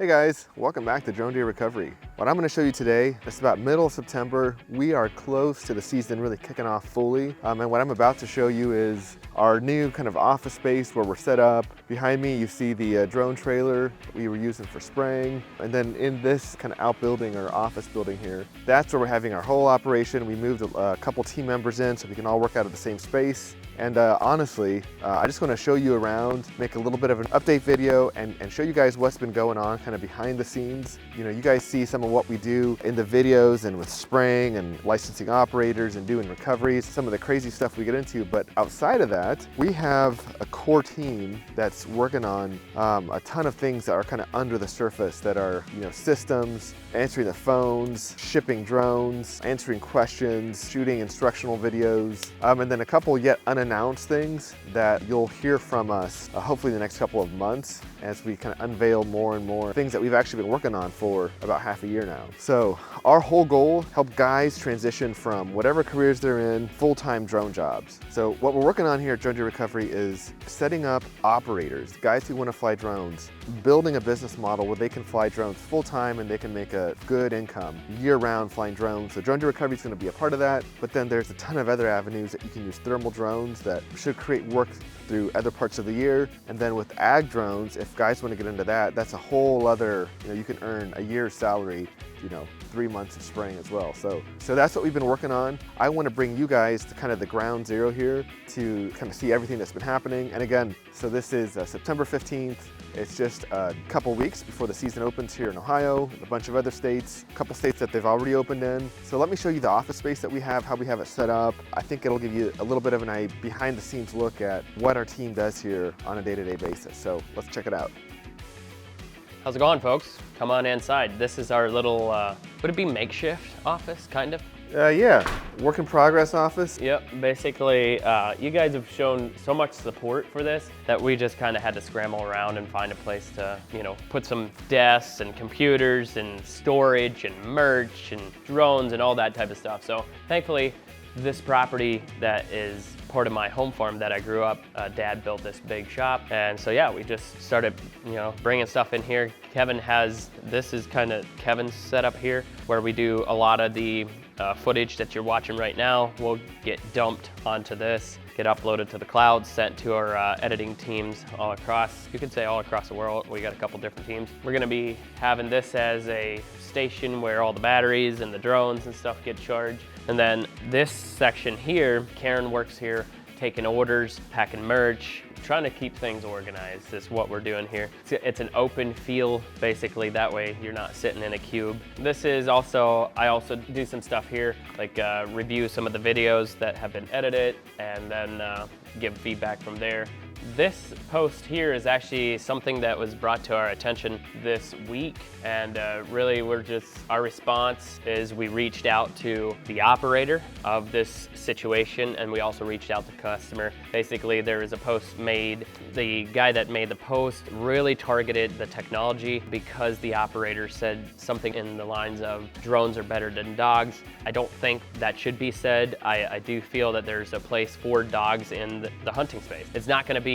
Hey guys, welcome back to Drone Deer Recovery. What I'm going to show you today, it's about middle of September. We are close to the season really kicking off fully. And what I'm about to show you is our new kind of office space where we're set up. Behind me, you see the drone trailer we were using for spraying. And then in this kind of outbuilding or office building here, that's where we're having our whole operation. We moved a couple team members in so we can all work out of the same space. And honestly, I just want to show you around, make a little bit of an update video and show you guys what's been going on kind of behind the scenes. You know, you guys see some of what we do in the videos and with spraying and licensing operators and doing recoveries, some of the crazy stuff we get into. But outside of that, we have a core team that's working on a ton of things that are kind of under the surface that are, you know, systems, answering the phones, shipping drones, answering questions, shooting instructional videos, and then a couple yet unannounced things that you'll hear from us hopefully in the next couple of months as we kind of unveil more and more things that we've actually been working on for about half a year now. So our whole goal, help guys transition from whatever careers they're in, full-time drone jobs. So what we're working on here at Drone Deer Recovery is setting up operators, guys who want to fly drones, building a business model where they can fly drones full-time and they can make a good income year-round flying drones. So Drone Deer Recovery is going to be a part of that, but then there's a ton of other avenues that you can use thermal drones that should create work through other parts of the year. And then with ag drones, if guys want to get into that, that's a whole other, you know, you can earn a year's salary, you know, 3 months of spraying as well. So that's what we've been working on. I want to bring you guys to kind of the ground zero here to kind of see everything that's been happening. And again, so this is September 15th. It's just a couple weeks before the season opens here in Ohio, a bunch of other states, a couple states that they've already opened in. So let me show you the office space that we have, how we have it set up. I think it'll give you a little bit of an behind the scenes look at what our team does here on a day-to-day basis. So let's check it out. How's it going, folks? Come on inside. This is our little, would it be makeshift office, kind of? Yeah, work in progress office. Yep, basically, you guys have shown so much support for this that we just kind of had to scramble around and find a place to, you know, put some desks and computers and storage and merch and drones and all that type of stuff. So thankfully, this property that is part of my home farm that I grew up, Dad built this big shop. And so yeah, we just started, you know, bringing stuff in here. Kevin has, this is kind of Kevin's setup here where we do a lot of the footage that you're watching right now will get dumped onto this, get uploaded to the cloud, sent to our editing teams all across, you could say all across the world. We got a couple different teams. We're gonna be having this as a station where all the batteries and the drones and stuff get charged. And then this section here, Karen works here, taking orders, packing merch, trying to keep things organized is what we're doing here. It's an open feel, basically, that way you're not sitting in a cube. This is also, I also do some stuff here, like review some of the videos that have been edited and then give feedback from there. This post here is actually something that was brought to our attention this week, and really our response is we reached out to the operator of this situation, and we also reached out to customer. Basically, there was a post made. The guy that made the post really targeted the technology because the operator said something in the lines of drones are better than dogs. I don't think that should be said. I do feel that there's a place for dogs in the hunting space. It's not going to be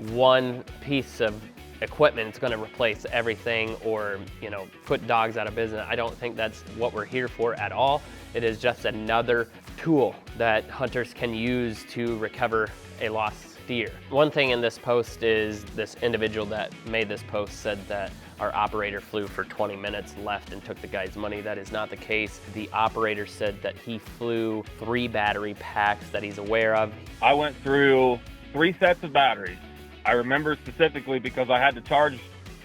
one piece of equipment it's going to replace everything or, you know, put dogs out of business. I don't think that's what we're here for at all. It is just another tool that hunters can use to recover a lost deer. One thing in this post is this individual that made this post said that our operator flew for 20 minutes, left and took the guy's money. That is not the case. The operator said that he flew 3 battery packs that he's aware of. I went through 3 sets of batteries. I remember specifically because I had to charge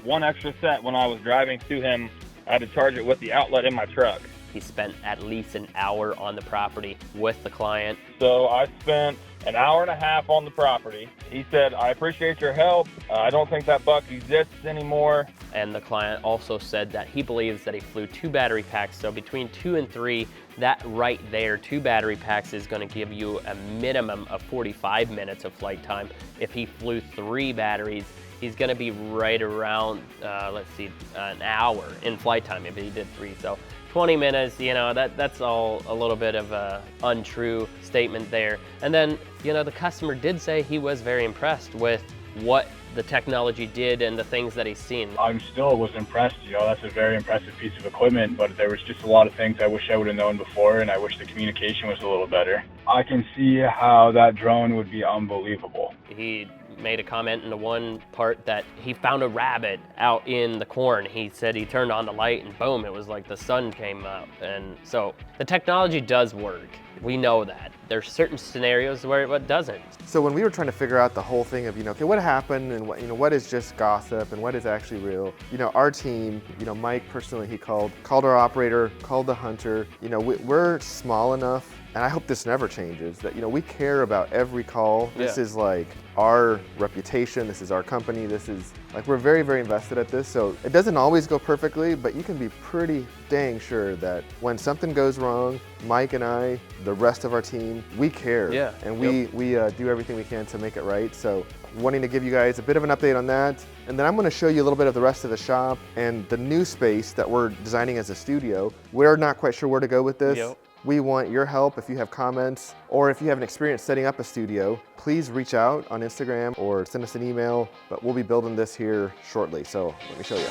one extra set when I was driving to him. I had to charge it with the outlet in my truck. He spent at least an hour on the property with the client. So I spent an hour and a half on the property. He said, I appreciate your help. I don't think that buck exists anymore. And the client also said that he believes that he flew 2 battery packs. So between 2 and 3, that right there, 2 battery packs is going to give you a minimum of 45 minutes of flight time. If he flew 3 batteries, he's going to be right around, let's see, an hour in flight time if he did 3. So 20 minutes, you know, that's all a little bit of a untrue statement there. And then, you know, the customer did say he was very impressed with what the technology did and the things that he's seen? I'm still was impressed. That's a very impressive piece of equipment, but there was just a lot of things I wish I would have known before, and I wish the communication was a little better. I can see how that drone would be unbelievable. He made a comment in the one part that he found a rabbit out in the corn. He said he turned on the light and boom, it was like the sun came up. And so the technology does work. We know that. There's certain scenarios where it doesn't. So when we were trying to figure out the whole thing of, okay, what happened and what is just gossip and what is actually real, our team, Mike personally, he called our operator, called the hunter. We're small enough, and I hope this never changes, that, we care about every call. This is like our reputation. This is our company. This is like, we're very, very invested at this. So it doesn't always go perfectly, but you can be pretty dang sure that when something goes wrong, Mike and I, the rest of our team, we care. Yeah. And we do everything we can to make it right. So wanting to give you guys a bit of an update on that. And then I'm going to show you a little bit of the rest of the shop and the new space that we're designing as a studio. We're not quite sure where to go with this. Yep. We want your help. If you have comments or if you have an experience setting up a studio, please reach out on Instagram or send us an email, but we'll be building this here shortly. So let me show you.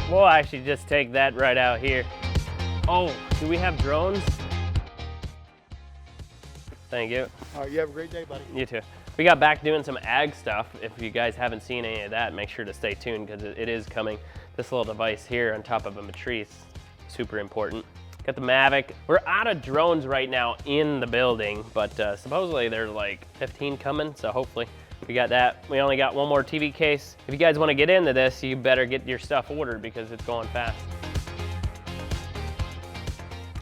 We'll actually just take that right out here. Oh, do we have drones? Thank you. All right, you have a great day, buddy. You too. We got back doing some ag stuff. If you guys haven't seen any of that, make sure to stay tuned because it is coming. This little device here on top of a matrice, super important. Got the Mavic. We're out of drones right now in the building, but supposedly there's like 15 coming, so hopefully we got that. We only got one more TV case. If you guys want to get into this, you better get your stuff ordered because it's going fast.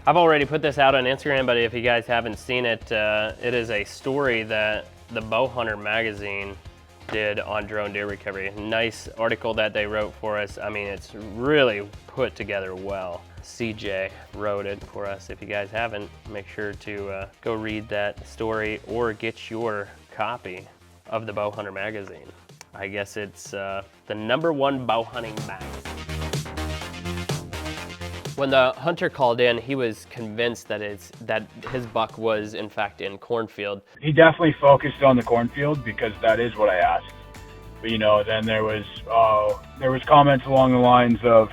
I've already put this out on Instagram, but if you guys haven't seen it, it is a story that the Bowhunter magazine did on drone deer recovery. Nice article that they wrote for us. I mean, it's really put together well. CJ wrote it for us. If you guys haven't, make sure to go read that story or get your copy of the Bowhunter magazine. I guess it's the #1 bow hunting magazine. When the hunter called in, he was convinced that his buck was in fact in cornfield. He definitely focused on the cornfield because that is what I asked. But then there was comments along the lines of,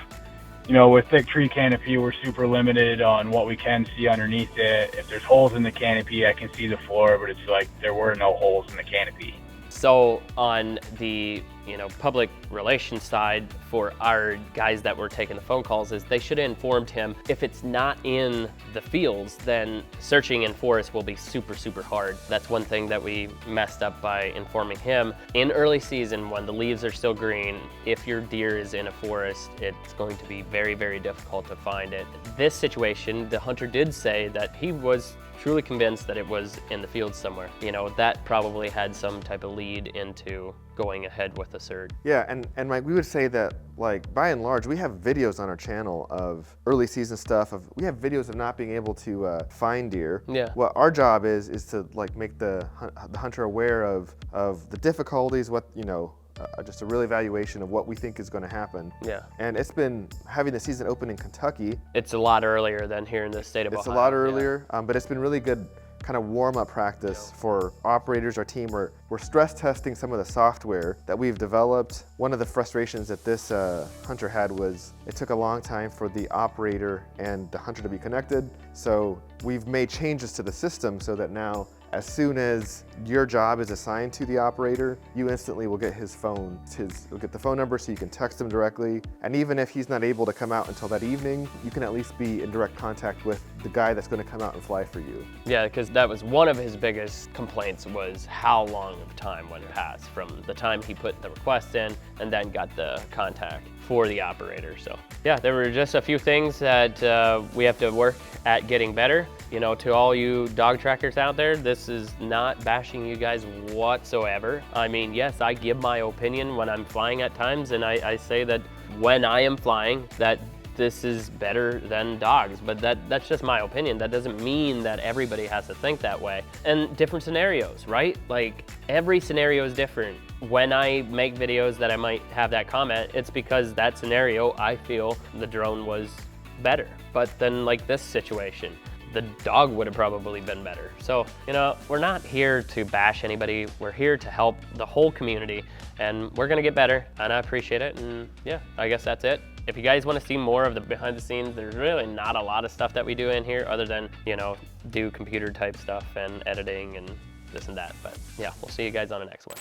with thick tree canopy, we're super limited on what we can see underneath it. If there's holes in the canopy, I can see the floor, but it's like there were no holes in the canopy. So on the public relations side for our guys that were taking the phone calls is they should have informed him if it's not in the fields, then searching in forests will be super, super hard. That's one thing that we messed up by informing him. In early season, when the leaves are still green, if your deer is in a forest, it's going to be very, very difficult to find it. This situation, the hunter did say that he was truly convinced that it was in the field somewhere. That probably had some type of lead into going ahead with the surge. Yeah, and Mike, we would say that, like, by and large, we have videos on our channel of early season stuff. We have videos of not being able to find deer. Yeah. What our job is to like make the hunter aware of the difficulties, just a real evaluation of what we think is going to happen. Yeah. And it's been having the season open in Kentucky. It's a lot earlier than here in the state of Ohio. It's a lot earlier, but it's been really good kind of warm-up practice for operators. Our team, we're stress testing some of the software that we've developed. One of the frustrations that this hunter had was it took a long time for the operator and the hunter to be connected. So we've made changes to the system so that now, as soon as your job is assigned to the operator, you instantly will get his phone. You'll get the phone number so you can text him directly. And even if he's not able to come out until that evening, you can at least be in direct contact with the guy that's going to come out and fly for you. Yeah, because that was one of his biggest complaints, was how long of time went past from the time he put the request in and then got the contact for the operator. So yeah, there were just a few things that we have to work at getting better. To all you dog trackers out there, this is not bashing you guys whatsoever. I mean, yes, I give my opinion when I'm flying at times, and I say that when I am flying, that this is better than dogs, but that's just my opinion. That doesn't mean that everybody has to think that way. And different scenarios, right? Like, every scenario is different. When I make videos that I might have that comment, it's because that scenario, I feel the drone was better. But then like this situation, the dog would have probably been better. So, you know, we're not here to bash anybody. We're here to help the whole community, and we're gonna get better, and I appreciate it. And yeah, I guess that's it. If you guys wanna see more of the behind the scenes, there's really not a lot of stuff that we do in here other than, you know, do computer type stuff and editing and this and that. But yeah, we'll see you guys on the next one.